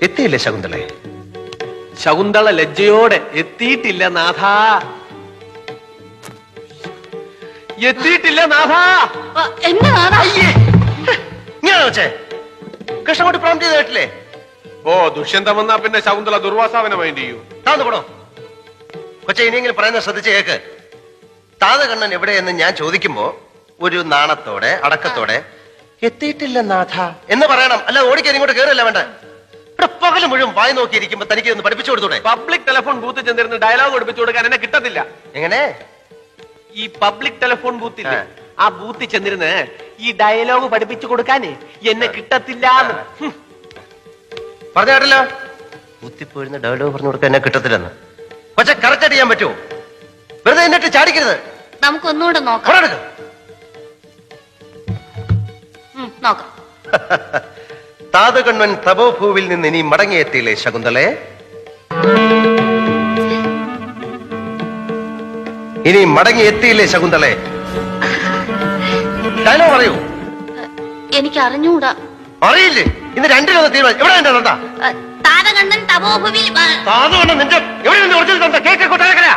എത്തിയില്ലേ ശകുന്തളെ? ശകുന്തള ലജ്ജയോടെ എത്തിയിട്ടില്ല നാഥ, എത്തിയിട്ടില്ല നാഥ. എന്നെ ഞാൻ വെച്ചേ കൃഷ്ണൻകുട്ടി പ്രോം ചെയ്ത് കേട്ടില്ലേ? ഓ, ദുഷ്യന്തം വന്നാ പിന്നെ ശകുന്തള ദുർവാസാവനെ മൈൻഡ് ചെയ്യൂ. താന്നുകൂടോ കൊച്ചെ, ഇനിയെങ്കിലും പറയുന്നത് ശ്രദ്ധിച്ച് കേക്ക്. താതകണ്ണൻ എവിടെയെന്ന് ഞാൻ ചോദിക്കുമ്പോ ഒരു നാണത്തോടെ അടക്കത്തോടെ എത്തിയിട്ടില്ല നാഥ എന്ന് പറയണം. അല്ല ഓടിക്കാൻ ഇങ്ങോട്ട് കേറില്ല വേണ്ട. ഇവിടെ പകല് മുഴുവൻ വായി നോക്കിയിരിക്കുമ്പോ തനിക്ക് ഒന്ന് പഠിപ്പിച്ചു കൊടുത്തൂടെ? പബ്ലിക് ടെലിഫോൺ ബൂത്ത് ചെന്നിരുന്ന് ഡയലോഗ് പഠിപ്പിച്ചു കൊടുക്കാൻ എന്നെ കിട്ടത്തില്ല. എങ്ങനെ? ഈ പബ്ലിക് ടെലിഫോൺ ബൂത്തില്ലേ, ആ ബൂത്തിൽ ചെന്നിരുന്ന് ഈ ഡയലോഗ് പഠിപ്പിച്ചു കൊടുക്കാനേ എന്നെ കിട്ടത്തില്ല. പറഞ്ഞ കേട്ടല്ലോ, ബൂത്തിപ്പോയിരുന്ന ഡയലോഗ് പറഞ്ഞു കൊടുക്കാൻ എന്നെ കിട്ടത്തില്ലെന്ന്. പക്ഷെ കറക്റ്റ് ചെയ്യാൻ പറ്റുമോ? വെറുതെ എന്നിട്ട് ചാടിക്കരുത്. നമുക്കൊന്നുകൂടെ നോക്കാം. നോക്കാം. താതകണ്ണൻ തപോഭൂവിൽ നിന്ന് ഇനി മടങ്ങിയെത്തിയില്ലേ ശകുന്തളെ? ഇനി മടങ്ങിയെത്തിയില്ലേ ശകുന്തളെ? ഡയലോഗ് പറയൂ. എനിക്ക് അറിഞ്ഞൂടാ. അറിയില്ലേ? ഇന്ന് രണ്ടിലൊന്ന് തീരുമാനം. എവിടെ എന്റെ തന്ത? താതകണ്ണൻ തപോഭൂവിൽ. താതകണ്ണൻ നിന്റെ എവിടെ ഒറിജിനൽ തന്ത? കേക്ക് കൊട്ടാരക്കര.